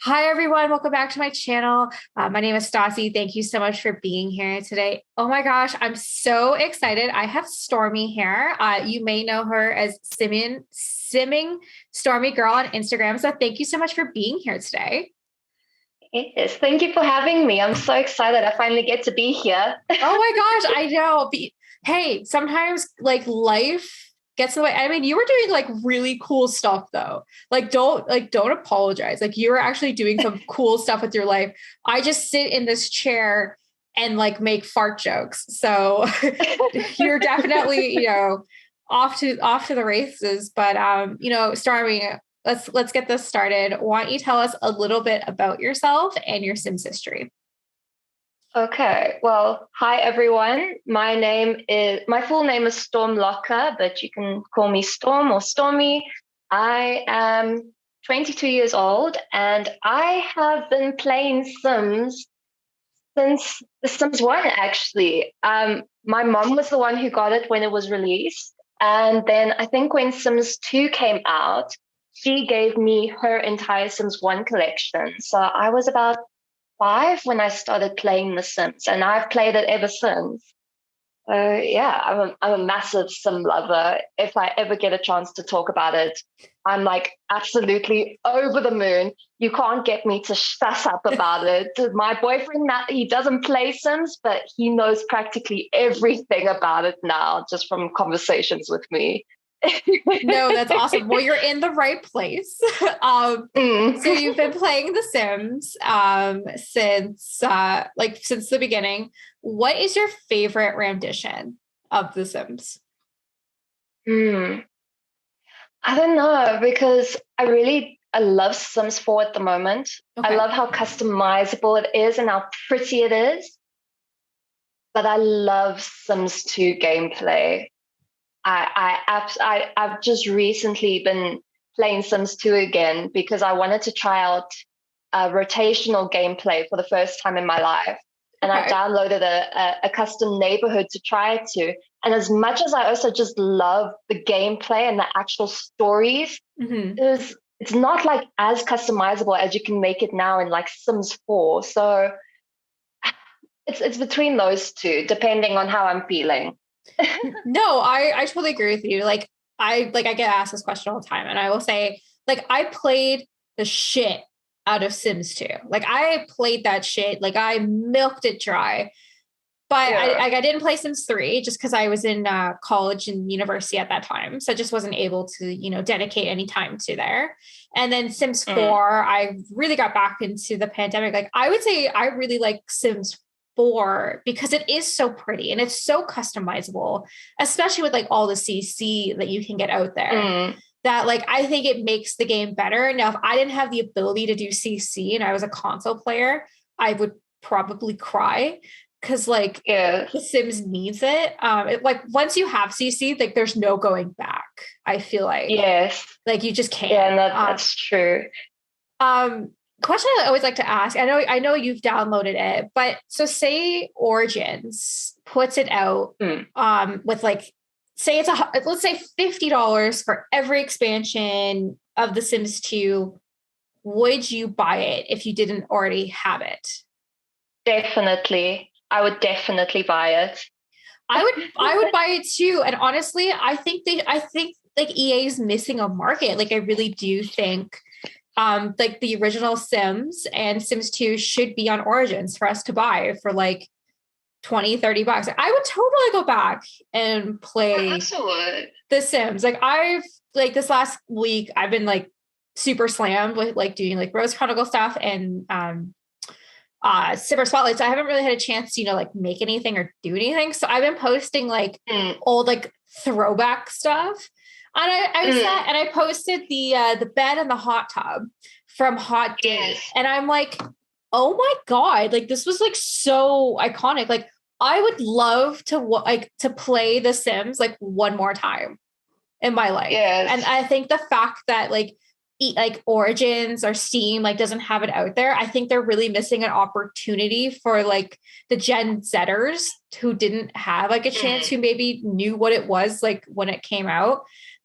Hi, everyone. Welcome back to my channel. My name is Stassi. Thank you so much for being here today. Oh my gosh, I'm so excited. I have Stormy here. You may know her as Simmingstormiegoirl on Instagram. So thank you so much for being here today. Yes, thank you for having me. I'm so excited I finally get to be here. Oh my gosh, I know. Hey, sometimes like life gets in the way. I mean, you were doing like really cool stuff though. Don't apologize. Like you were actually doing some cool stuff with your life. I just sit in this chair and like make fart jokes. So you're definitely, off to the races. But Stormy, let's get this started. Why don't you tell us a little bit about yourself and your Sims history? Okay, well, hi everyone. My full name is Storm Locker, but you can call me Storm or Stormy. I am 22 years old and I have been playing Sims since The Sims 1 actually. My mom was the one who got it when it was released. And then I think when Sims 2 came out, she gave me her entire Sims 1 collection. So I was about 5 when I started playing The Sims, and I've played it ever since. Yeah, I'm a massive sim lover. If I ever get a chance to talk about it, I'm like absolutely over the moon. You can't get me to shut up about it. My boyfriend, he doesn't play Sims, but he knows practically everything about it now, just from conversations with me. No, that's awesome. Well, you're in the right place. So Mm. you've been playing The Sims since the beginning. What is your favorite rendition of The Sims? Mm. I don't know because I love Sims 4 at the moment. I Okay. love how customizable it is and how pretty it is. But I love Sims 2 gameplay. I've just recently been playing Sims 2 again because I wanted to try out rotational gameplay for the first time in my life. And I Okay. downloaded a custom neighborhood to try it to. And as much as I also just love the gameplay and the actual stories, Hmm. it's not like as customizable as you can make it now in like Sims 4. So it's between those two, depending on how I'm feeling. No, I totally agree with you. I get asked this question all the time, and I will say, like, I played the shit out of Sims 2. Like I played that shit, like I milked it dry. But Yeah. I didn't play Sims 3 just because I was in college and university at that time. So I just wasn't able to, dedicate any time to there. And then Sims Mm. 4, I really got back into the pandemic. Like I would say I really like Sims 4 because it is so pretty and it's so customizable, especially with like all the CC that you can get out there. Mm. That like I think it makes the game better. Now, if I didn't have the ability to do CC and I was a console player, I would probably cry because like Yeah. the Sims needs it. Like once you have CC, like there's no going back. I feel Yes. like you just Yeah, can't. and that's true. Um, Question I always like to ask. I know you've downloaded it, but so say Origins puts it out Mm. with like say it's let's say $50 for every expansion of The Sims 2. Would you buy it if you didn't already have it? Definitely. I would definitely buy it. I would buy it too. And honestly, I think like EA is missing a market. Like I really do think like the original Sims and Sims 2 should be on Origins for us to buy for like 20-30 bucks. I would totally go back and I play also would. The Sims. Like I've like this last week I've been like super slammed with like doing like Rose Chronicle stuff and Simmer Spotlights. I haven't really had a chance to, like make anything or do anything. So I've been posting like Mm. old like throwback stuff. And I Mm. sat and I posted the bed and the hot tub from Hot Date. Yes. And I'm like, oh my God, like this was like so iconic. Like I would love to like to play The Sims like one more time in my life. And Yes. I think the fact that like Origins or Steam like doesn't have it out there, I think they're really missing an opportunity for like the Gen Zers who didn't have like a chance, who Mm. maybe knew what it was like when it came out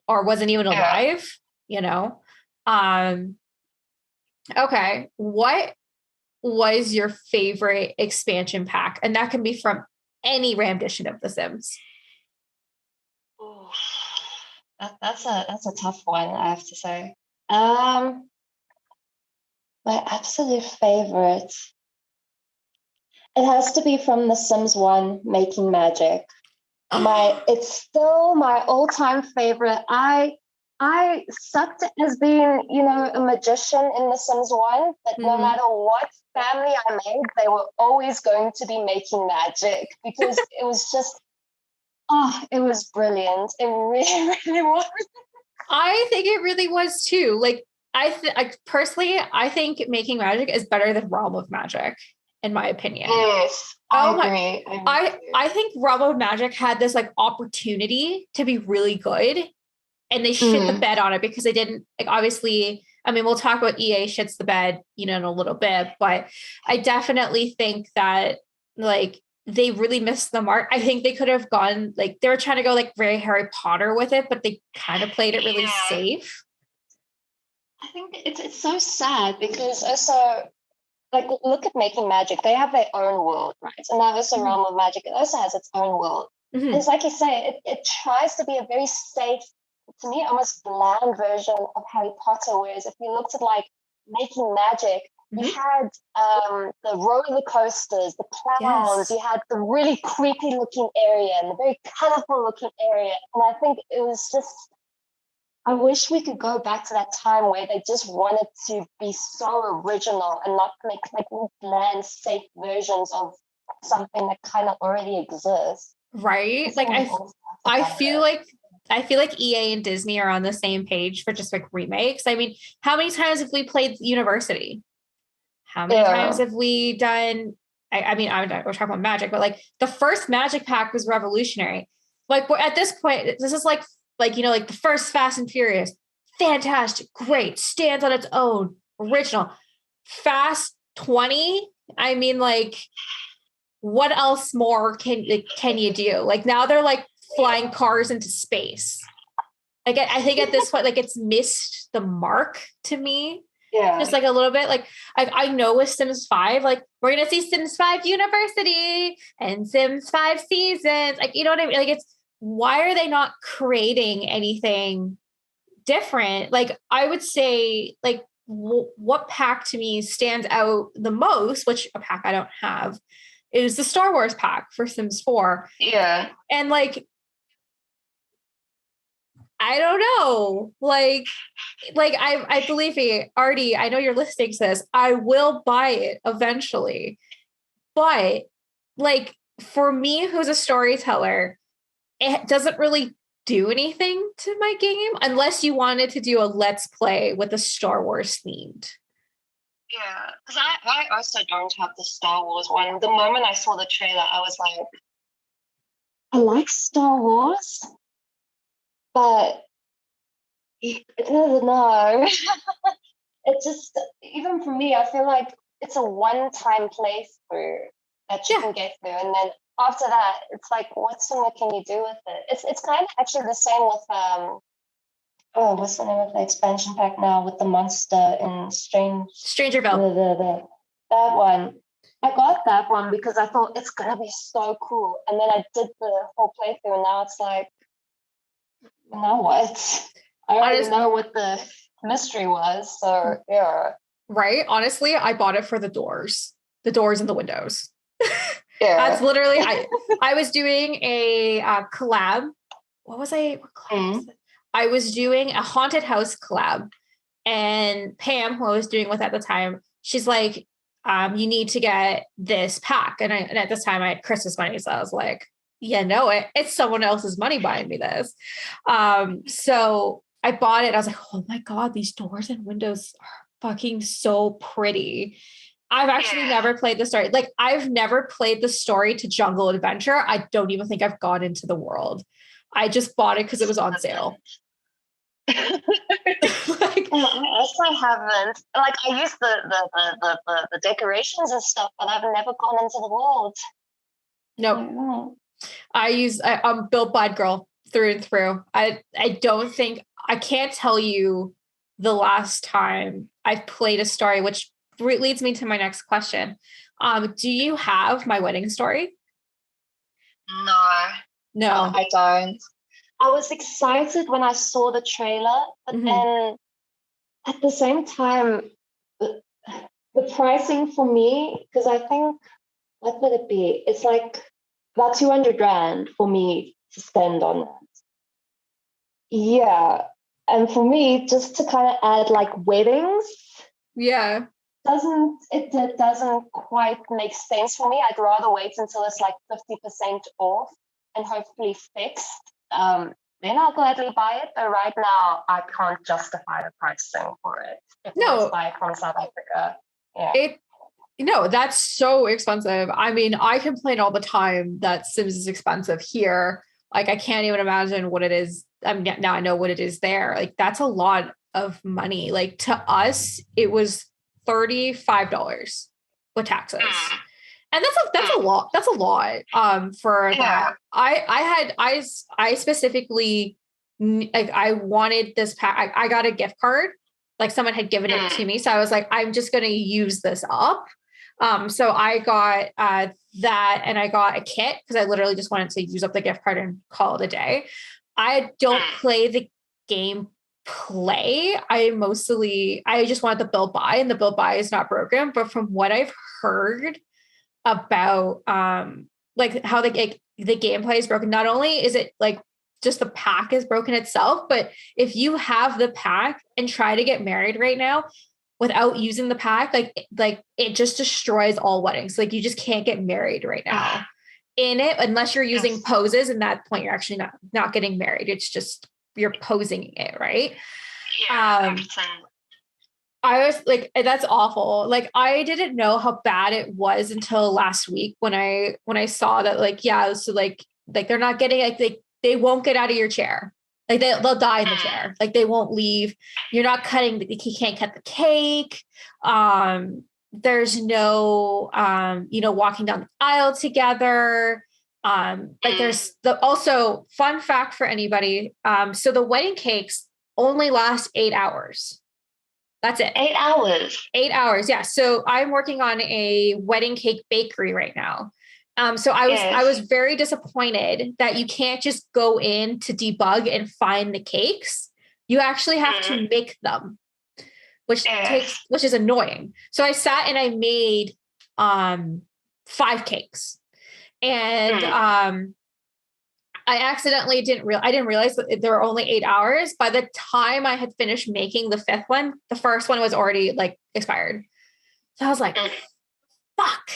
or wasn't even Yeah. alive, you know. Um Okay. What was your favorite expansion pack? And that can be from any rendition of The Sims. Ooh, that's a tough one, I have to say. Um, my absolute favorite. It has to be from The Sims 1, Making Magic. It's still my all-time favorite. I sucked as being, a magician in The Sims 1, but no matter what family I made, they were always going to be making magic because it was just, it was brilliant. It really, really was. I think it really was too. Like, personally, I think Making Magic is better than Realm of Magic, in my opinion. Yes, I agree. I think Realm of Magic had this like opportunity to be really good, and they shit the bed on it because they didn't, like, obviously. I mean, we'll talk about EA shits the bed, in a little bit, but I definitely think that like they really missed the mark. I think they could have gone, like, they were trying to go like very Harry Potter with it, but they kind of played it really safe. I think it's so sad because also, like, look at Making Magic. They have their own world, right? And now also Realm of Magic, it also has its own world. It's like you say, it tries to be a very safe, to me, almost bland version of Harry Potter. Whereas if you looked at like Making Magic, you had the roller coasters, the clowns, you had the really creepy looking area and the very colorful looking area. And I think it was just, I wish we could go back to that time where they just wanted to be so original and not make like bland, safe versions of something that kind of already exists. Right? Like I feel like EA and Disney are on the same page for just like remakes. I mean, how many times have we played University? How many times have we done? We're talking about Magic, but like the first Magic pack was revolutionary. Like at this point, this is like like the first Fast and Furious, fantastic, great, stands on its own, original. Fast 20. I mean, like, what else more can you do? Like now they're like flying cars into space. Like I think at this point, like it's missed the mark to me. Yeah. Just like a little bit. Like I know with Sims 5, like we're gonna see Sims 5 University and Sims 5 Seasons. Like, you know what I mean? Like, it's, why are they not creating anything different? Like, I would say, like, what pack to me stands out the most, which a pack I don't have, is the Star Wars pack for Sims 4. Yeah. And like, I don't know. Like I believe me, Artie, I know you're listening to this. I will buy it eventually. But like, for me, who's a storyteller, it doesn't really do anything to my game unless you wanted to do a let's play with a Star Wars themed. Yeah, because I also don't have the Star Wars one. The moment I saw the trailer, I was like, I like Star Wars, but I don't know. It just, even for me, I feel like it's a one-time playthrough that you can get through. And then after that, it's like, what more can you do with it? It's kind of actually the same with, what's the name of the expansion pack now with the monster in Strangerville. That one. I got that one because I thought it's gonna be so cool. And then I did the whole playthrough and now it's like, now what? I already know what the mystery was. So yeah. Right? Honestly, I bought it for the doors and the windows. Yeah. That's literally, I was doing a collab. What collab was it? I was doing a haunted house collab, and Pam, who I was doing with at the time, she's like, you need to get this pack. And at this time I had Christmas money. So I was like, yeah, no, it's someone else's money buying me this. So I bought it. I was like, oh my God, these doors and windows are fucking so pretty. I've actually never played the story. Like, I've never played the story to Jungle Adventure. I don't even think I've gone into the world. I just bought it because it was on sale. Like, I also haven't. Like, I use the decorations and stuff, but I've never gone into the world. Nope. I'm built bad girl through and through. I don't think, I can't tell you the last time I've played a story, which leads me to my next question. Do you have my wedding story? No, No. I don't. I was excited when I saw the trailer, but then at the same time, the pricing for me, because I think, what would it be? It's like about 200 grand for me to spend on that. Yeah. And for me, just to kind of add like weddings, Yeah. It doesn't quite make sense for me. I'd rather wait until it's like 50% off and hopefully fixed. Then I'll gladly buy it. But right now, I can't justify the pricing for it. If I was buy it from South Africa, yeah. That's so expensive. I mean, I complain all the time that Sims is expensive here. Like, I can't even imagine what it is. I mean, now I know what it is there. Like, that's a lot of money. Like, to us, it was $35 with taxes. And that's a lot. That's a lot for that. I specifically, like, I wanted this pack. I got a gift card. Like, someone had given it to me. So I was like, I'm just going to use this up. So I got that, and I got a kit because I literally just wanted to use up the gift card and call it a day. I don't play the game I just want the build buy, and the build buy is not broken. But from what I've heard about like how the gameplay is broken, not only is it like just the pack is broken itself, but if you have the pack and try to get married right now without using the pack, like it just destroys all weddings. Like, you just can't get married right now in it unless you're using poses, and at that point you're actually not getting married. It's just you're posing it, right? Yeah, I was like, that's awful. Like, I didn't know how bad it was until last week when I saw that, like, yeah, so like they're not getting, like, they won't get out of your chair. Like, they'll die in the chair. Like, they won't leave. You're not cutting, you can't cut the cake. There's no walking down the aisle together. Like, there's also fun fact for anybody. So the wedding cakes only last 8 hours. That's it. 8 hours. 8 hours. Yeah. So I'm working on a wedding cake bakery right now. So I was very disappointed that you can't just go in to debug and find the cakes. You actually have to make them, which is annoying. So I sat and I made 5 cakes, and I accidentally I didn't realize that there were only 8 hours. By the time I had finished making the 5th one, the first one was already like expired. So I was like, fuck.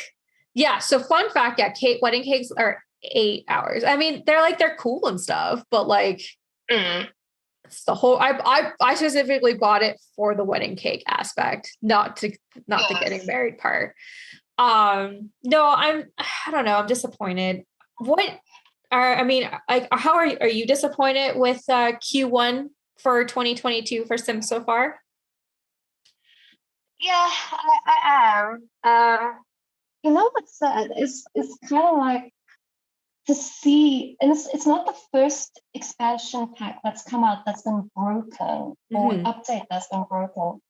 Yeah. So fun fact, yeah, wedding cakes are 8 hours. I mean, they're cool and stuff, but like it's the whole, I specifically bought it for the wedding cake aspect, not the getting married part. No, I don't know. I'm disappointed. How are you disappointed with Q1 for 2022 for Sims so far? Yeah, I am. You know what's sad? It's kind of like to see, and it's not the first expansion pack that's come out that's been broken or update that's been broken.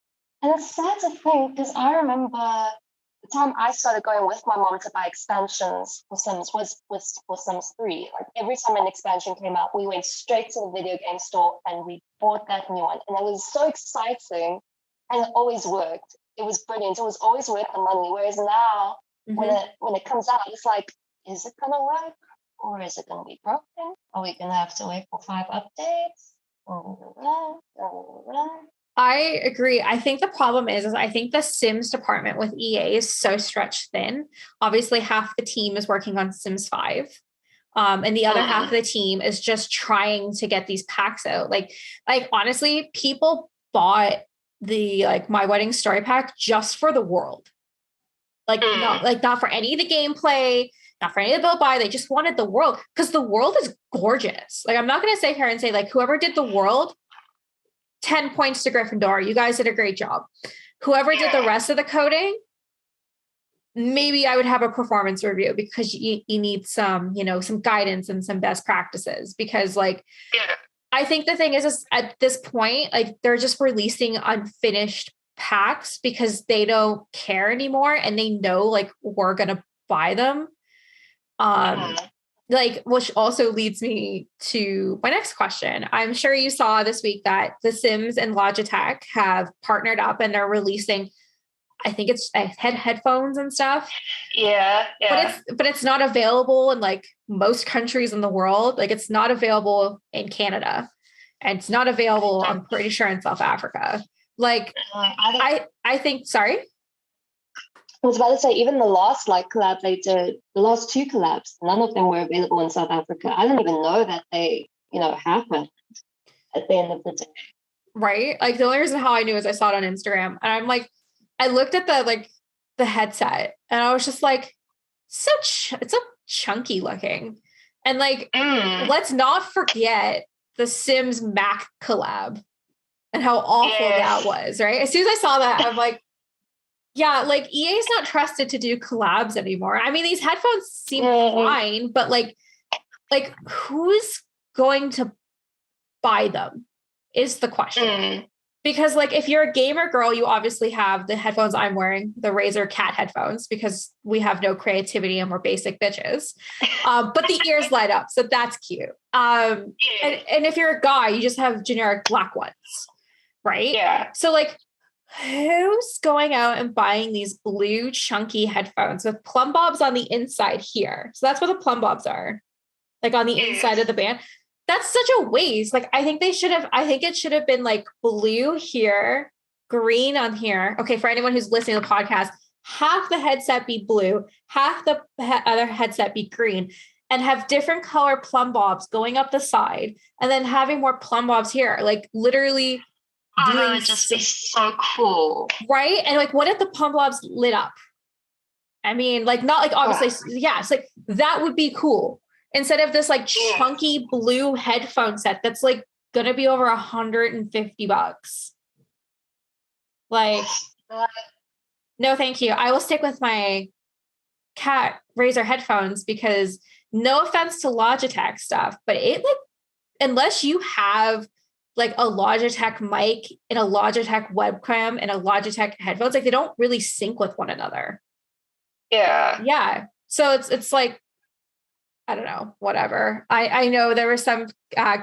And it's sad to think, because I remember the time I started going with my mom to buy expansions for Sims was for Sims 3. Like, every time an expansion came out, we went straight to the video game store and we bought that new one. And it was so exciting, and it always worked. It was brilliant. It was always worth the money. Whereas now, when it comes out, it's like, is it gonna work or is it gonna be broken? Are we gonna have to wait for 5 updates? I agree. I think the problem is I think the Sims department with EA is so stretched thin. Obviously, half the team is working on Sims 5. And the other half of the team is just trying to get these packs out. Like honestly, people bought the My Wedding Story pack just for the world. Not for any of the gameplay, not for any of the build buy. They just wanted the world because the world is gorgeous. Like, I'm not going to sit here and say like whoever did the world, 10 points to Gryffindor. You guys did a great job. Whoever did the rest of the coding, maybe I would have a performance review because you need some, some guidance and some best practices because I think the thing is at this point, like they're just releasing unfinished packs because they don't care anymore and they know like we're gonna buy them. Like, which also leads me to my next question. I'm sure you saw this week that The Sims and Logitech have partnered up and they're releasing, I think it's headphones and stuff. Yeah. But it's not available in like most countries in the world. Like it's not available in Canada, and it's not available, I'm pretty sure, in South Africa. Like I think, sorry. I was about to say, even the last like collab they did, the last 2 collabs, none of them were available in South Africa. I didn't even know that they, happened at the end of the day. Right? Like the only reason how I knew is I saw it on Instagram, and I'm like, I looked at the headset, and I was just like, it's so chunky looking, and like, let's not forget the Sims Mac collab and how awful that was. Right? As soon as I saw that, I'm like, yeah, like EA is not trusted to do collabs anymore. I mean, these headphones seem fine, but like who's going to buy them is the question. Because like if you're a gamer girl, you obviously have the headphones I'm wearing, the Razer Cat headphones, because we have no creativity and we're basic bitches. But the ears light up, so that's cute. And if you're a guy, you just have generic black ones, right? Yeah. So like, who's going out and buying these blue chunky headphones with plumb bobs on the inside here? So that's where the plumb bobs are, like on the inside of the band. That's such a waste. Like I think it should have been like blue here, green on here. Okay, for anyone who's listening to the podcast, half the headset be blue, half the other headset be green, and have different color plumb bobs going up the side, and then having more plumb bobs here. Like literally. That would just be so cool. Right? And like, what if the plumb bobs lit up? I mean, like, not like obviously, yeah, it's like that would be cool. Instead of this like chunky blue headphone set that's like gonna be over $150. Like, no, thank you. I will stick with my Cat Razer headphones because no offense to Logitech stuff, but it like, unless you have like a Logitech mic and a Logitech webcam and a Logitech headphones, like they don't really sync with one another. Yeah. Yeah. So it's like, I don't know, whatever. I know there were some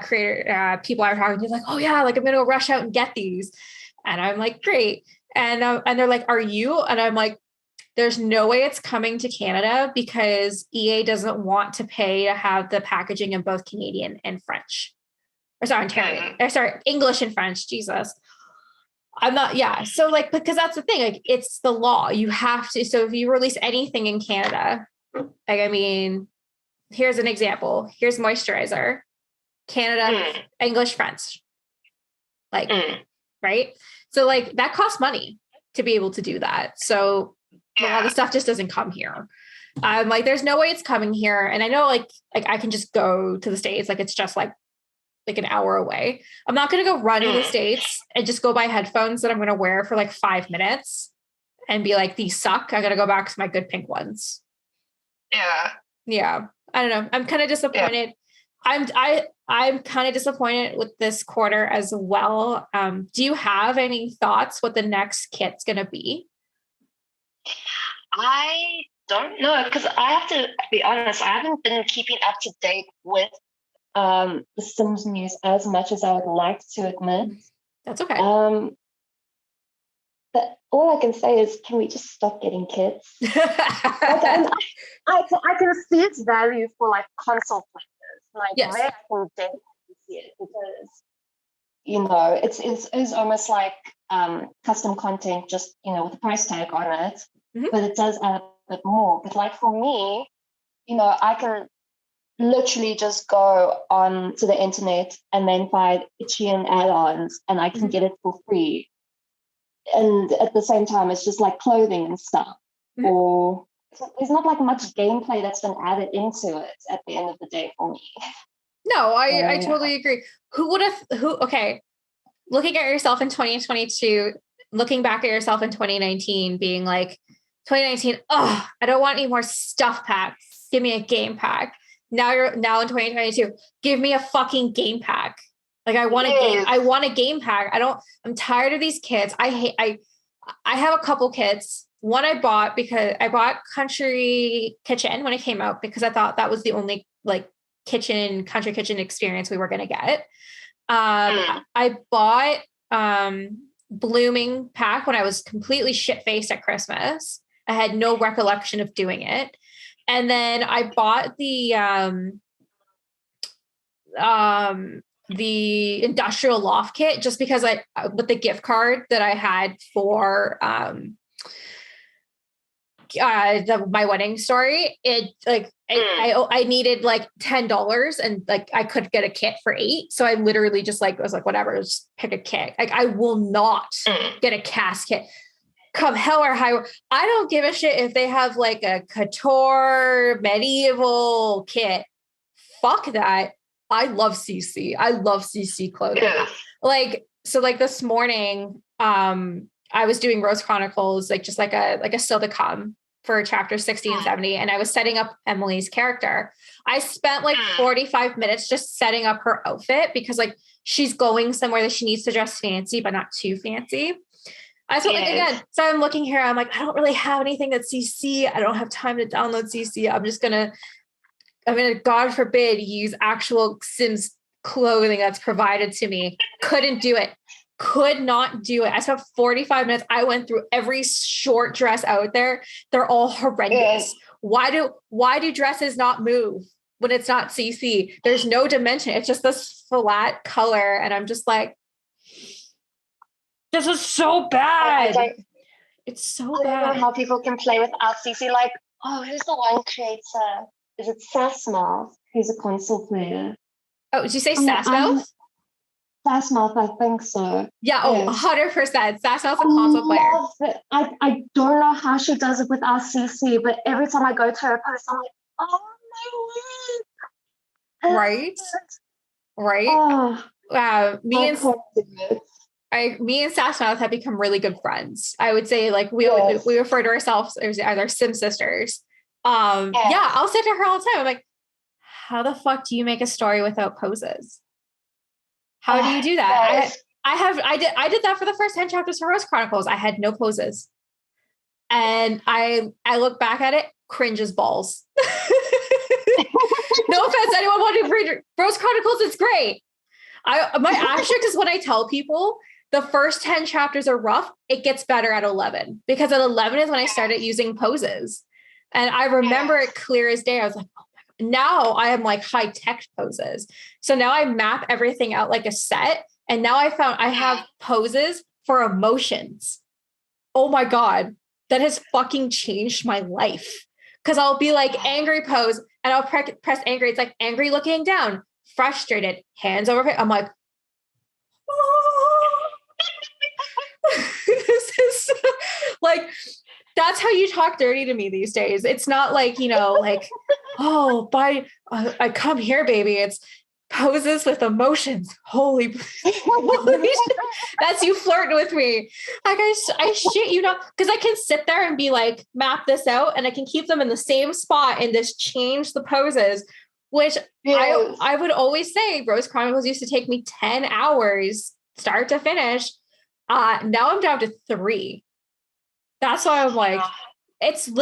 creator people I were talking to like, oh yeah, like I'm going to rush out and get these. And I'm like, great. And they're like, are you? And I'm like, there's no way it's coming to Canada because EA doesn't want to pay to have the packaging in both Canadian and French. Or sorry, Ontario. Or sorry, English and French. Jesus. I'm not, yeah. So like, because that's the thing, like it's the law. You have to, so if you release anything in Canada, like, I mean, here's an example. Here's moisturizer, Canada, English, French. Like, right? So like that costs money to be able to do that. So a lot of stuff just doesn't come here. Like, there's no way it's coming here. And I know like I can just go to the States. Like it's just like an hour away. I'm not going to go run to the States and just go buy headphones that I'm going to wear for like 5 minutes and be like, these suck. I got to go back to my good pink ones. Yeah. Yeah. I don't know. I'm kind of disappointed. Yeah. I'm kind of disappointed with this quarter as well. Do you have any thoughts what the next kit's going to be? I don't know, because I have to be honest, I haven't been keeping up to date with the Sims news as much as I would like to admit. That's okay. But all I can say is, can we just stop getting kids? I can see its value for like console players. Like, yes. I can definitely see it because, it's almost like custom content, just, with a price tag on it, but it does add a bit more. But like for me, I can literally just go on to the internet and then find Itchian add-ons and I can get it for free. And at the same time, it's just like clothing and stuff. Or there's not like much gameplay that's been added into it at the end of the day for me. No, I totally agree. Okay, looking at yourself in 2022, looking back at yourself in 2019, being like, 2019, I don't want any more stuff packs. Give me a game pack. Now in 2022, give me a fucking game pack. Like I want a game. I want a game pack. I'm tired of these kits. I have a couple kits. One I bought because I bought Country Kitchen when it came out because I thought that was the only like country kitchen experience we were going to get. I bought Blooming pack when I was completely shit-faced at Christmas. I had no recollection of doing it. And then I bought the industrial loft kit just because with the gift card that I had for my wedding story, I needed like $10 and like I could get a kit for $8. So I literally just like was like, whatever, just pick a kit. Like I will not get a cast kit. Come hell or high. I don't give a shit if they have like a couture medieval kit. Fuck that. I love CC. I love CC clothing. Yeah. Like this morning, I was doing Rose Chronicles, like just like a still to come for chapter 60 and 70. And I was setting up Emily's character. I spent like 45 minutes just setting up her outfit because like she's going somewhere that she needs to dress fancy, but not too fancy. Again, so I'm looking here. I'm like, I don't really have anything that's CC. I don't have time to download CC. I'm going to, God forbid, use actual Sims clothing that's provided to me. Couldn't do it. Could not do it. I spent 45 minutes. I went through every short dress out there. They're all horrendous. Why do dresses not move when it's not CC? There's no dimension. It's just this flat color. And I'm just like, this is so bad. It's so bad. I don't know how people can play without CC. Like, who's the one creator? Is it Sassmouth? Who's a console player? Oh, did you say Sassmouth? Sassmouth, I think so. Yeah, 100%. Sassmouth's a console player. I don't know how she does it without CC, but every time I go to her post, I'm like, oh my word. Right. Oh, wow. Me and Sassmouth have become really good friends. I would say like we refer to ourselves as our Sim sisters. I'll say to her all the time, I'm like, how the fuck do you make a story without poses? How do you do that? I did that for the first 10 chapters for Rose Chronicles. I had no poses. And I look back at it, cringe as balls. No offense, anyone wanting to read Rose Chronicles, it's great. My asterisk is when I tell people the first 10 chapters are rough, it gets better at 11. Because at 11 is when I started using poses. And I remember it clear as day. I was like, oh my God. Now I am like high tech poses. So now I map everything out like a set. And now I found I have poses for emotions. Oh my God. That has fucking changed my life. Because I'll be like angry pose and I'll press angry. It's like angry looking down, frustrated, hands over. I'm like, oh. This is like, that's how you talk dirty to me these days. It's not like, like, oh, I come here, baby. It's poses with emotions. Holy that's you flirting with me. Like I shit, because I can sit there and be like, map this out and I can keep them in the same spot and just change the poses, which I would always say Rose Chronicles used to take me 10 hours start to finish. Now I'm down to 3. That's why I'm like, it's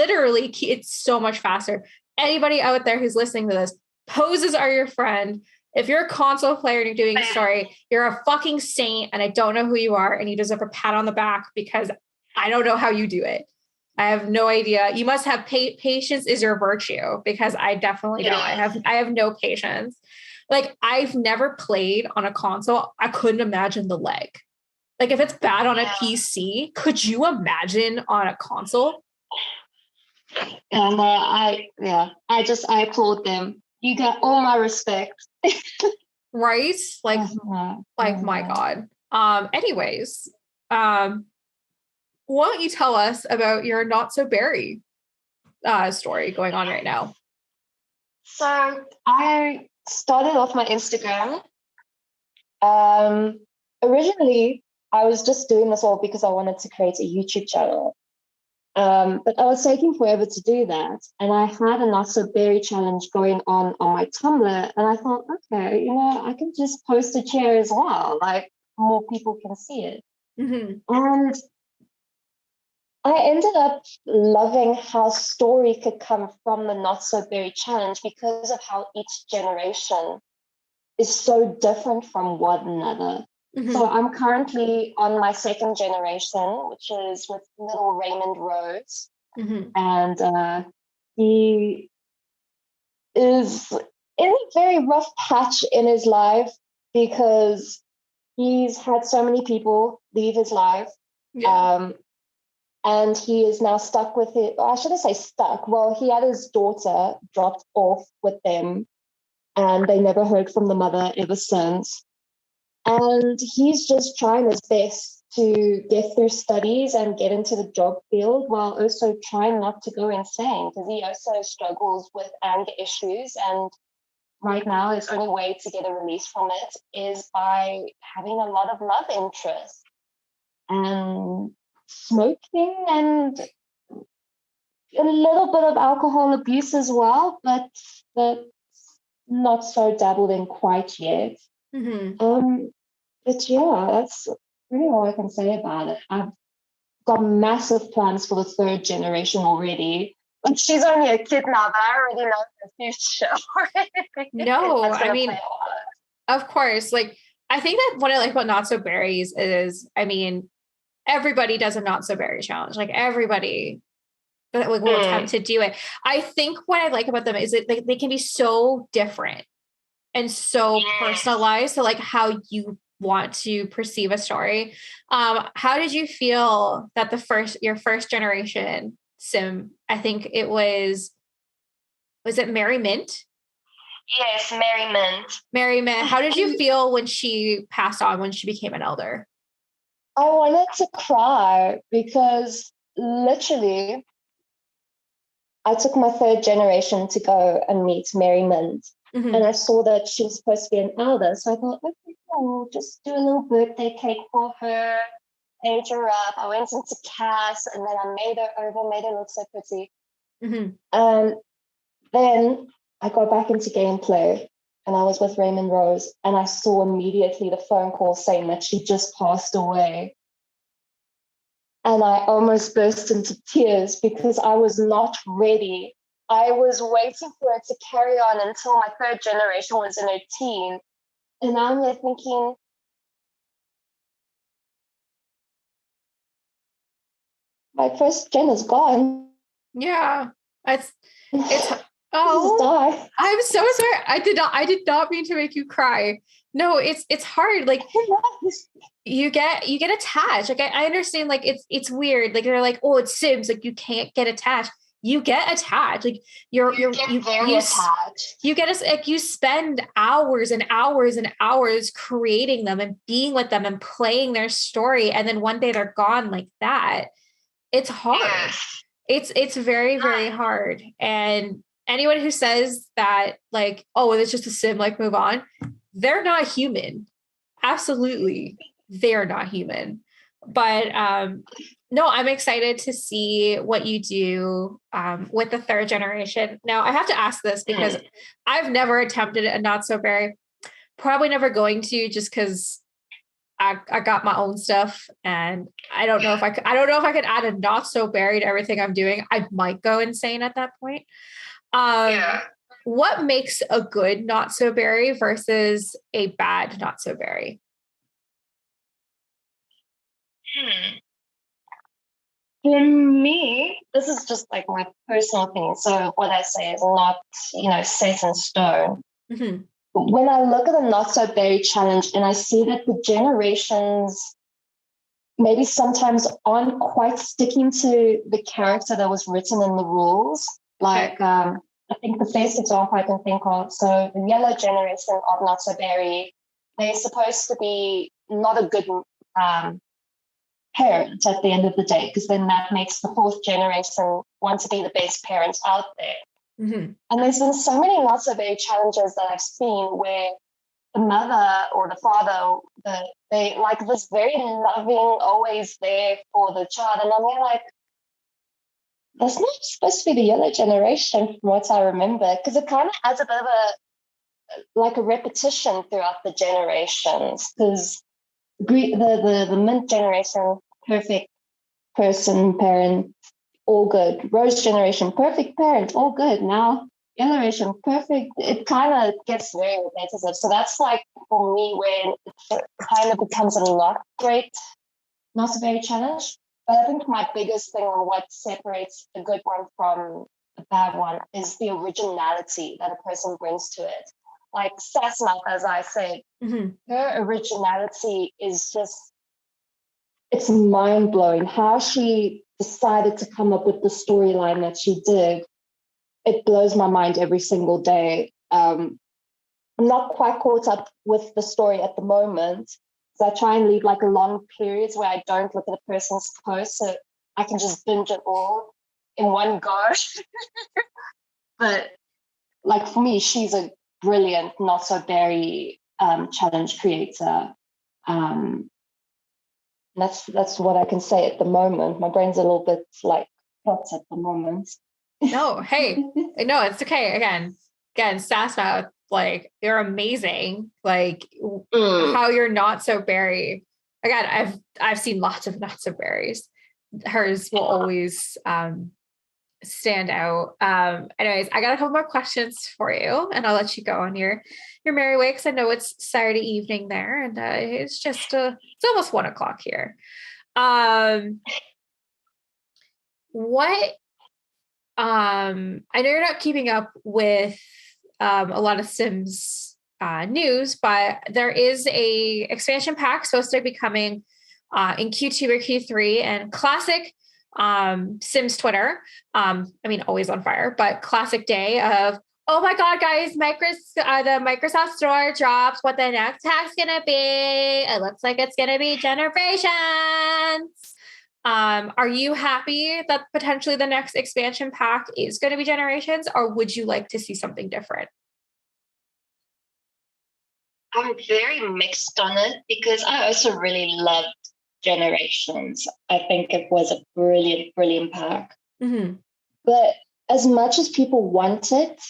so much faster. Anybody out there who's listening to this, poses are your friend. If you're a console player and you're doing a story, you're a fucking saint and I don't know who you are and you deserve a pat on the back because I don't know how you do it. I have no idea. You must have patience is your virtue because I definitely don't. I have no patience. Like I've never played on a console. I couldn't imagine the lag. Like if it's bad on a PC, could you imagine on a console? I applaud them. You get all my respect. Right? Like my God. Anyways, why don't you tell us about your Not So Berry story going on right now? So I started off my Instagram. Originally, I was just doing this all because I wanted to create a YouTube channel. But I was taking forever to do that. And I had a not so berry challenge going on my Tumblr. And I thought, okay, I can just post a chair as well. Like more people can see it. Mm-hmm. And I ended up loving how story could come from the not so berry challenge because of how each generation is so different from one another. Mm-hmm. So I'm currently on my second generation, which is with little Raymond Rose. Mm-hmm. And he is in a very rough patch in his life because he's had so many people leave his life. Yeah. And he is now stuck with it. I shouldn't say stuck. Well, he had his daughter dropped off with them, and they never heard from the mother ever since. And he's just trying his best to get through studies and get into the job field while also trying not to go insane because he also struggles with anger issues. And right now, his only way to get a release from it is by having a lot of love interest and smoking and a little bit of alcohol abuse as well, but that's not so dabbled in quite yet. Mm-hmm. But yeah, that's really all I can say about it. I've got massive plans for the third generation already. Like she's only a kid now, but I already know the future. No, That's I gonna mean, play a lot. of course. Like, I think that what I like about Not So Berries is, I mean, everybody does a Not So Berry challenge. Like everybody that will attempt to do it. I think what I like about them is that they can be so different and so personalized to like how you want to perceive a story. How did you feel that your first generation sim, I think it was it Mary Mint? Yes, Mary Mint. Mary Mint. How did you feel when she passed on, when she became an elder? I wanted to cry because literally I took my third generation to go and meet Mary Mint. Mm-hmm. And I saw that she was supposed to be an elder. So I thought, okay, cool, just do a little birthday cake for her, age her up. I went into Cass and then I made her over, made her look so pretty. Mm-hmm. And then I got back into gameplay and I was with Raymond Rose and I saw immediately the phone call saying that she just passed away. And I almost burst into tears because I was not ready. I was waiting for it to carry on until my third generation was in her teen. And I'm there thinking, my first gen is gone. Yeah. It's Oh, die. I'm so sorry. I did not mean to make you cry. No, it's hard. Like you get attached. Like I understand, like it's weird. Like they're like, oh, it's Sims, like you can't get attached. You get attached. Like you attached. You get us like you spend hours and hours and hours creating them and being with them and playing their story. And then one day they're gone like that. It's hard. It's very, very hard. And anyone who says that, like, oh, it's just a sim, like move on, they're not human. Absolutely, they're not human. But no, I'm excited to see what you do with the third generation. Now, I have to ask this because I've never attempted a Not So Berry. Probably never going to, just because I got my own stuff, and I don't know if I could add a Not So Berry to everything I'm doing. I might go insane at that point. What makes a good Not So Berry versus a bad Not So Berry? For me, this is just like my personal opinion. So what I say is not, set in stone. Mm-hmm. When I look at the Not So Berry challenge and I see that the generations maybe sometimes aren't quite sticking to the character that was written in the rules. Like, I think the best example I can think of, so the yellow generation of Not So Berry, they're supposed to be not a good parent at the end of the day, because then that makes the fourth generation want to be the best parents out there. Mm-hmm. And there's been so many Not So Berry challenges that I've seen where the mother or the father, they like this very loving, always there for the child. And I'm like, That's not supposed to be the yellow generation from what I remember, because it kind of has a bit of a repetition throughout the generations, because the mint generation, perfect person, parent, all good. Rose generation, perfect parent, all good. Now, generation, perfect. It kind of gets very repetitive. So that's like for me when it kind of becomes a not a very challenge. But I think my biggest thing on what separates a good one from a bad one is the originality that a person brings to it. Like Sassmouth, as I said, her originality is just, it's mind-blowing how she decided to come up with the storyline that she did. It blows my mind every single day. I'm not quite caught up with the story at the moment, so I try and leave like a long periods where I don't look at a person's post, so I can just binge it all in one go. But like for me, she's a brilliant, not so berry challenge creator. That's what I can say at the moment. My brain's a little bit like hot at the moment. No, hey, no, it's okay. Again, Sassmouth, like you're amazing. Like how you're not so berry. Again, I've seen lots of not so berries. Hers will always stand out. Anyways, I got a couple more questions for you, and I'll let you go on your merry way, because I know it's Saturday evening there, and it's just it's almost 1:00 here. What I know you're not keeping up with a lot of Sims news, but there is a expansion pack supposed to be coming in Q2 or Q3, and classic Sims Twitter, I mean, always on fire, but classic day of, oh my God, guys, the Microsoft Store drops what the next hack's gonna be. It looks like it's gonna be Generations. Are you happy that potentially the next expansion pack is going to be Generations, or would you like to see something different? I'm very mixed on it because I also really loved Generations. I think it was a brilliant, brilliant pack. Mm-hmm. But as much as people want it,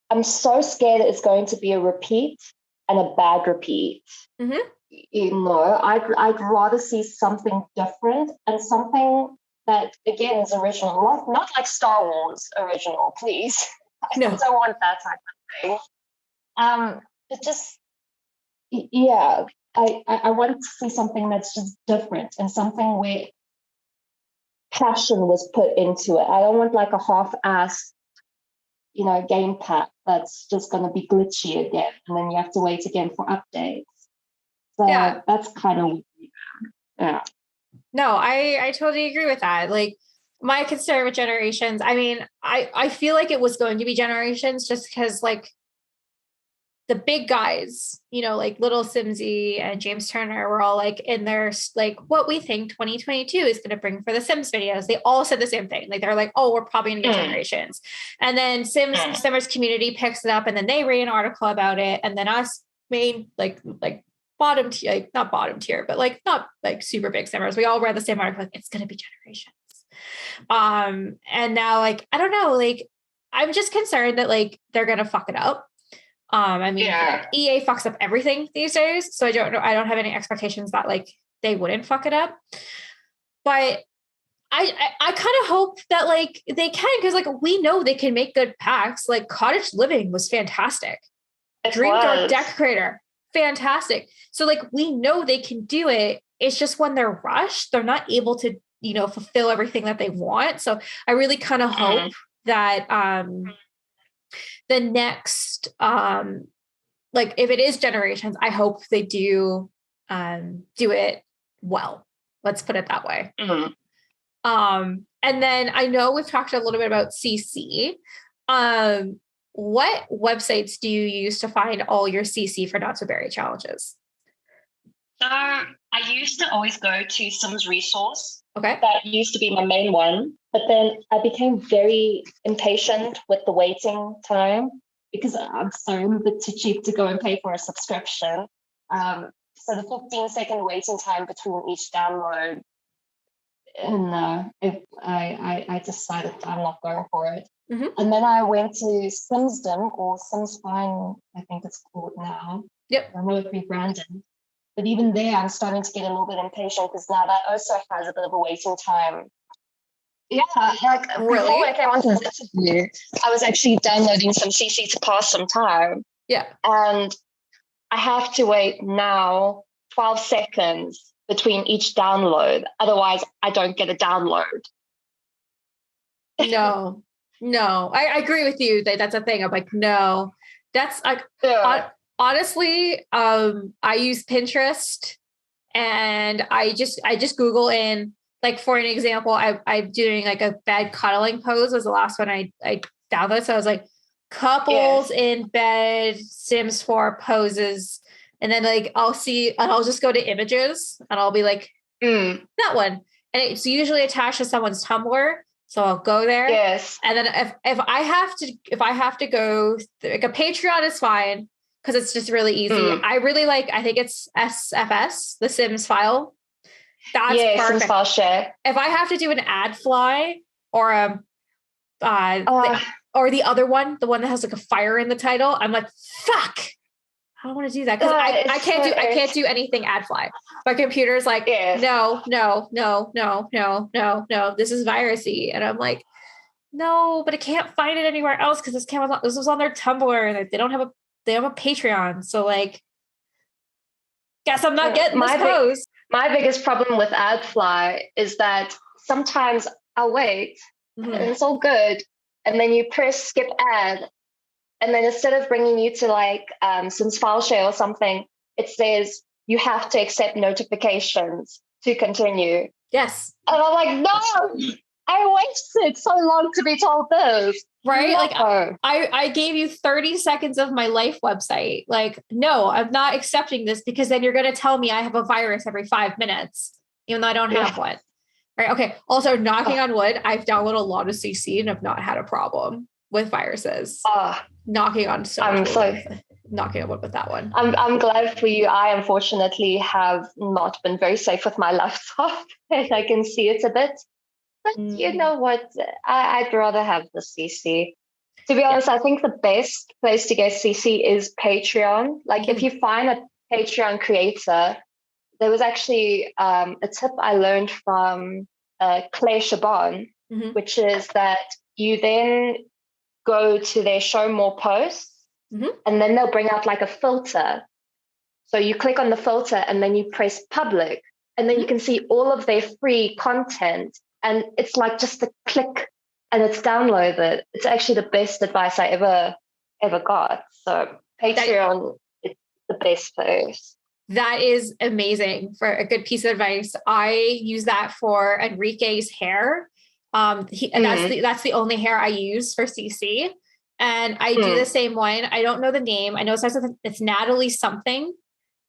I'm so scared it's going to be a repeat and a bad repeat. Mm-hmm. You know, I'd rather see something different and something that, again, is original. Not like Star Wars original, please. No. I don't want that type of thing. But just, yeah, I want to see something that's just different and something where passion was put into it. I don't want like a half-assed, game pack that's just going to be glitchy again, and then you have to wait again for updates. So yeah, that's kind of, yeah. No, I totally agree with that. Like my concern with Generations, I mean, I feel like it was going to be Generations just because like the big guys, like Little Simsy and James Turner were all like in their, like what we think 2022 is going to bring for the Sims videos. They all said the same thing. Like they're like, oh, we're probably going to get Generations. And then Simmers community picks it up, and then they read an article about it. And then us main, like bottom tier, like not bottom tier, but like not like super big Simmers, we all read the same article, like it's going to be Generations. And now like, I don't know, like I'm just concerned that like they're going to fuck it up. I mean, EA fucks up everything these days, so I don't know. I don't have any expectations that like they wouldn't fuck it up, but I kind of hope that like they can, because like we know they can make good packs. Like Cottage Living was fantastic, Dream Dark Decorator, fantastic. So like we know they can do it. It's just when they're rushed, they're not able to fulfill everything that they want. So I really kind of hope that the next like if it is Generations, I hope they do it well. Let's put it that way. And then I know we've talked a little bit about CC. What websites do you use to find all your CC for Not So Berry challenges? So I used to always go to Sims Resource. Okay. That used to be my main one. But then I became very impatient with the waiting time because I'm sorry, I'm a bit too cheap to go and pay for a subscription. So the 15-second waiting time between each download, no, if I decided I'm not going for it. Mhm. And then I went to Simsdom, or Simsfine, I think it's called now. Yep. I know it's rebranded. But even there, I'm starting to get a little bit impatient because now that also has a bit of a waiting time. Yeah, like Really? before I came onto this interview, I was actually downloading some CC to pass some time. Yeah. And I have to wait now 12 seconds between each download. Otherwise, I don't get a download. No, I agree with you that that's a thing. I'm like, no, that's like, honestly, I use Pinterest and I just Google in, like, for an example, I'm doing like a bed cuddling pose was the last one I downloaded. So I was like, couples in bed, Sims 4 poses. And then like, I'll just go to images and I'll be like, that one. And it's usually attached to someone's Tumblr. So I'll go there. Yes. And then if I have to go, like, a Patreon is fine because it's just really easy. I think it's SFS, the Sims file. That's perfect. Sims file share. If I have to do an ad fly or or the other one, the one that has like a fire in the title, I'm like, fuck. I don't want to do that because I can't do anything ad fly. My computer's like, no. This is virusy, and I'm like, no, but I can't find it anywhere else because this was on their Tumblr, and they have a Patreon. So like, guess I'm not getting this post. My biggest problem with AdFly is that sometimes I'll wait and it's all good, and then you press skip ad. And then instead of bringing you to like Sims file share or something, it says you have to accept notifications to continue. Yes. And I'm like, no, I wasted so long to be told this. Right? No. Like I gave you 30 seconds of my life website. Like, no, I'm not accepting this because then you're going to tell me I have a virus every 5 minutes, even though I don't have one. Right. Okay. Also, knocking on wood, I've downloaded a lot of CC and have not had a problem with viruses. Knocking on wood with that one. I'm glad for you. I unfortunately have not been very safe with my laptop, and I can see it a bit. But you know what? I'd rather have the CC. To be honest, I think the best place to get CC is Patreon. Like if you find a Patreon creator, there was actually a tip I learned from Claire Chabon, which is that you then go to their show more posts, and then they'll bring out like a filter. So you click on the filter and then you press public, and then you can see all of their free content. And it's like just a click and it's downloaded. It's actually the best advice I ever got. So Patreon is the best place. That is amazing for a good piece of advice. I use that for Enrique's hair. And that's the only hair I use for CC. And I do the same one. I don't know the name. I know it's Natalie something,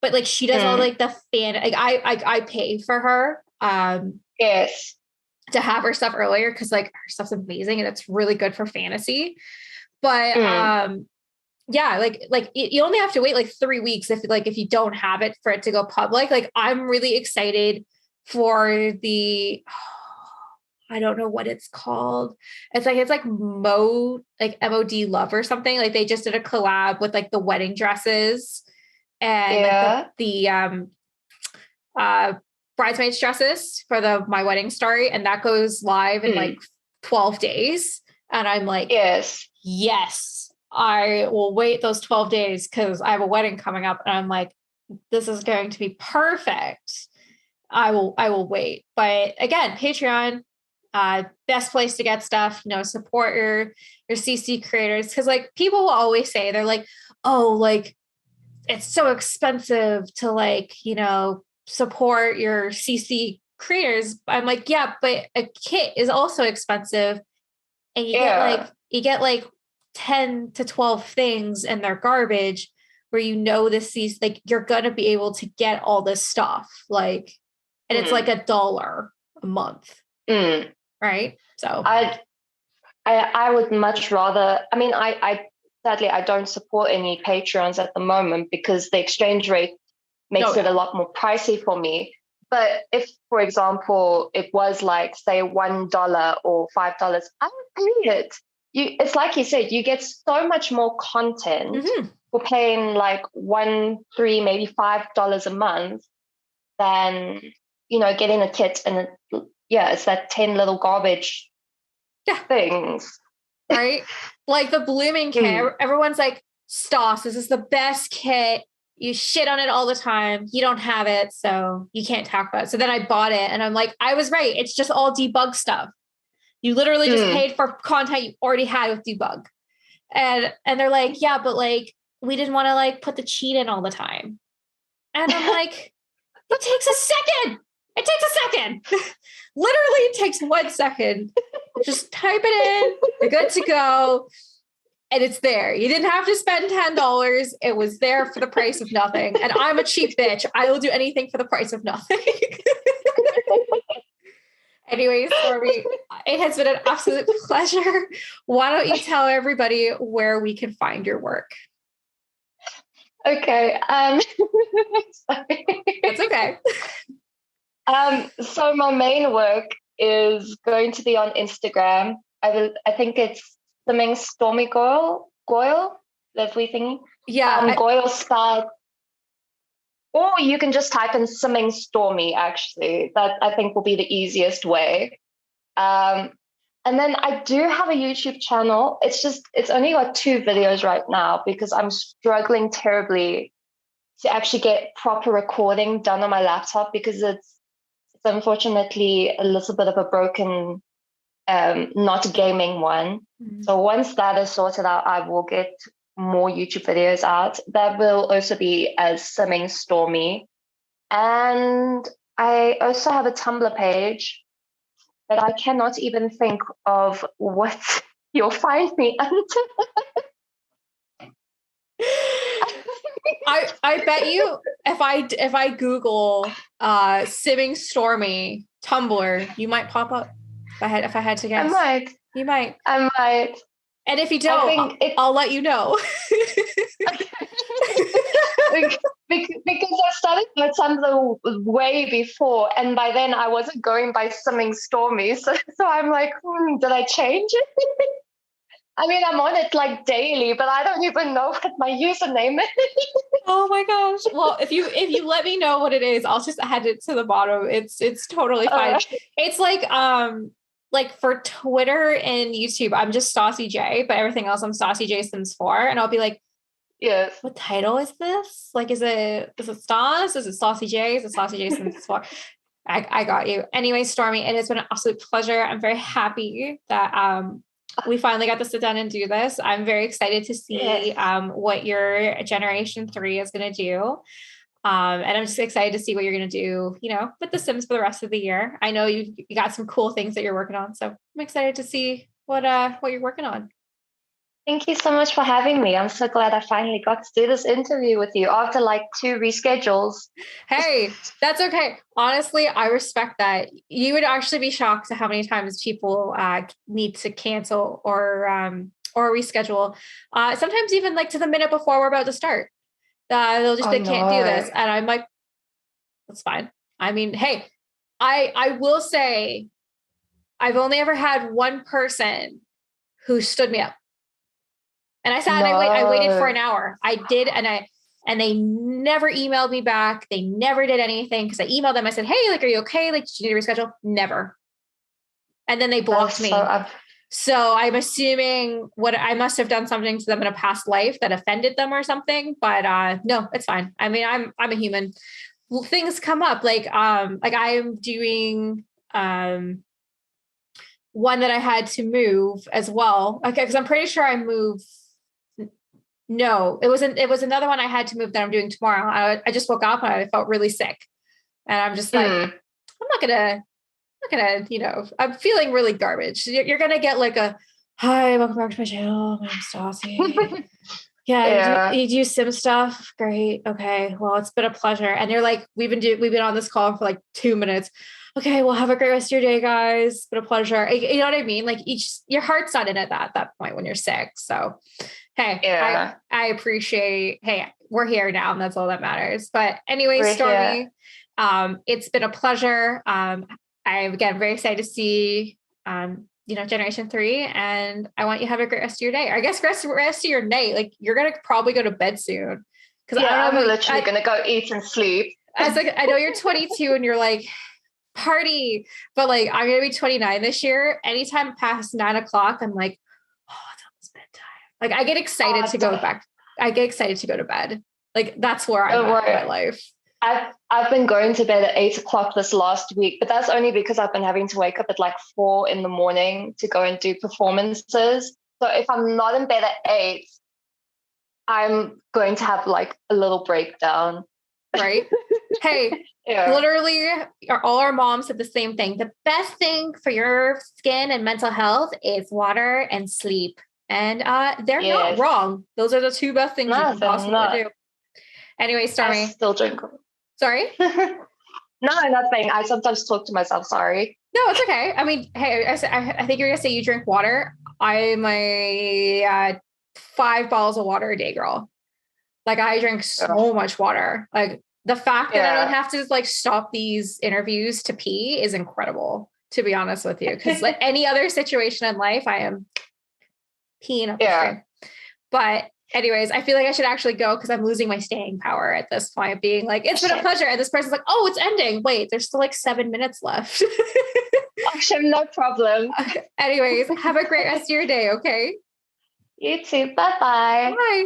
but like she does all like the fan. Like I pay for her. Yes. To have her stuff earlier because like her stuff's amazing and it's really good for fantasy. But like you only have to wait like 3 weeks if you don't have it for it to go public. Like I'm really excited for the I don't know what it's called. It's like MOD Love or something. Like they just did a collab with like the wedding dresses and like the bridesmaids dresses for my wedding story. And that goes live in like 12 days. And I'm like, yes, I will wait those 12 days because I have a wedding coming up. And I'm like, this is going to be perfect. I will wait. But again, Patreon, best place to get stuff, support your CC creators. Cause like people will always say, they're like, oh, like it's so expensive to like, support your CC creators. I'm like, yeah, but a kit is also expensive. And you get like 10 to 12 things and they're garbage where this CC, like you're going to be able to get all this stuff. Like, and it's like $1 a month. Right. So I would much rather, I mean, sadly, I don't support any Patreons at the moment because the exchange rate makes it a lot more pricey for me. But if, for example, it was like, say, $1 or $5, I would pay it. It's like you said, you get so much more content for paying like $1, $3, maybe $5 a month than, getting a kit and it's that 10 little garbage things. Right? Like the blooming kit, everyone's like, Stoss, this is the best kit. You shit on it all the time. You don't have it, so you can't talk about it. So then I bought it and I'm like, I was right. It's just all debug stuff. You literally just paid for content you already had with debug. And they're like, yeah, but like, we didn't want to like put the cheat in all the time. And I'm like, it takes a second. It takes a second. Literally, it takes 1 second. Just type it in. You're good to go. And it's there. You didn't have to spend $10. It was there for the price of nothing. And I'm a cheap bitch. I will do anything for the price of nothing. Anyways, Stormy, it has been an absolute pleasure. Why don't you tell everybody where we can find your work? Okay. Sorry. That's okay. So my main work is going to be on Instagram. I think it's Simmingstormiegoirl, everything. Yeah. Goyle spelled. Or you can just type in Simmingstormie, actually. That I think will be the easiest way. And then I do have a YouTube channel. It's only got 2 videos right now because I'm struggling terribly to actually get proper recording done on my laptop because it's unfortunately a little bit of a broken, not gaming one. So once that is sorted out, I will get more YouTube videos out. That will also be as Simmingstormie. And I also have a Tumblr page, but I cannot even think of what you'll find me under. I bet you if I Google Simmingstormie Tumblr, you might pop up. If I had to guess. You might. I might. And if you don't, I'll let you know. Because I started my Tumblr way before, and by then I wasn't going by Simmingstormie. So I'm like, did I change it? I mean, I'm on it like daily, but I don't even know what my username is. Oh my gosh. Well, if you let me know what it is, I'll just add it to the bottom. It's totally fine. Right. It's like for Twitter and YouTube, I'm just Stassi J, but everything else I'm Stassi J Sims 4. And I'll be like, yes, what title is this? Like, is it Stas? Is it Stassi J? Is it Stassi J Sims 4? I got you. Anyway, Stormy, it has been an absolute pleasure. I'm very happy that we finally got to sit down and do this. I'm very excited to see what your Generation 3 is going to do. And I'm just excited to see what you're going to do, with The Sims for the rest of the year. I know you got some cool things that you're working on. So I'm excited to see what you're working on. Thank you so much for having me. I'm so glad I finally got to do this interview with you after like 2 reschedules. Hey, that's okay. Honestly, I respect that. You would actually be shocked at how many times people need to cancel or reschedule. Sometimes even like to the minute before we're about to start. They can't do this. And I'm like, that's fine. I mean, hey, I will say I've only ever had one person who stood me up. And I sat and I waited for an hour. I did. And they never emailed me back. They never did anything because I emailed them. I said, hey, like, are you okay? Like, did you need to reschedule? Never. And then they blocked me. So I'm assuming I must have done something to them in a past life that offended them or something. But no, it's fine. I mean, I'm a human. Things come up. Like I'm doing one that I had to move as well. Okay, because I'm pretty sure I moved. No, it was another one I had to move that I'm doing tomorrow. I just woke up and I felt really sick. And I'm just like, I'm not gonna, I'm feeling really garbage. You're gonna get like a, hi, welcome back to my channel. My name's Stassi. Yeah. You do Sim stuff. Great. Okay. Well, it's been a pleasure. And they're like, we've been on this call for like 2 minutes. Okay. Well, have a great rest of your day, guys. It's been a pleasure. You know what I mean? Like your heart's not in it at that point when you're sick. So, hey, I appreciate, hey, we're here now and that's all that matters. But anyway, Stormy, It's been a pleasure. I'm again very excited to see Generation 3, and I want you to have a great rest of your day. I guess rest of your night. Like you're gonna probably go to bed soon. Because I'm literally gonna go eat and sleep. I know you're 22 and you're like party, but like I'm gonna be 29 this year. Anytime past 9:00, I'm like, oh, it's almost bedtime. Like I get excited to go back. I get excited to go to bed. Like that's where I'm at in my life. I've been going to bed at 8:00 this last week, but that's only because I've been having to wake up at like 4 a.m. to go and do performances. So if I'm not in bed at 8, I'm going to have like a little breakdown. Right? Hey, literally all our moms said the same thing. The best thing for your skin and mental health is water and sleep. And they're not wrong. Those are the two best things you can possibly do. Anyway, Stormy. I still drink. Sorry? No, nothing. I sometimes talk to myself. Sorry. No, it's okay. I mean, hey, I think you're going to say you drink water. I'm a 5 bottles of water a day girl. Like I drink so much water. Like the fact that I don't have to just like stop these interviews to pee is incredible, to be honest with you. Because like any other situation in life, I am peeing up the stream. But anyways, I feel like I should actually go because I'm losing my staying power at this point, being like, it's been a pleasure. And this person's like, oh, it's ending. Wait, there's still like 7 minutes left. No problem. Anyways, have a great rest of your day, okay? You too. Bye-bye. Bye.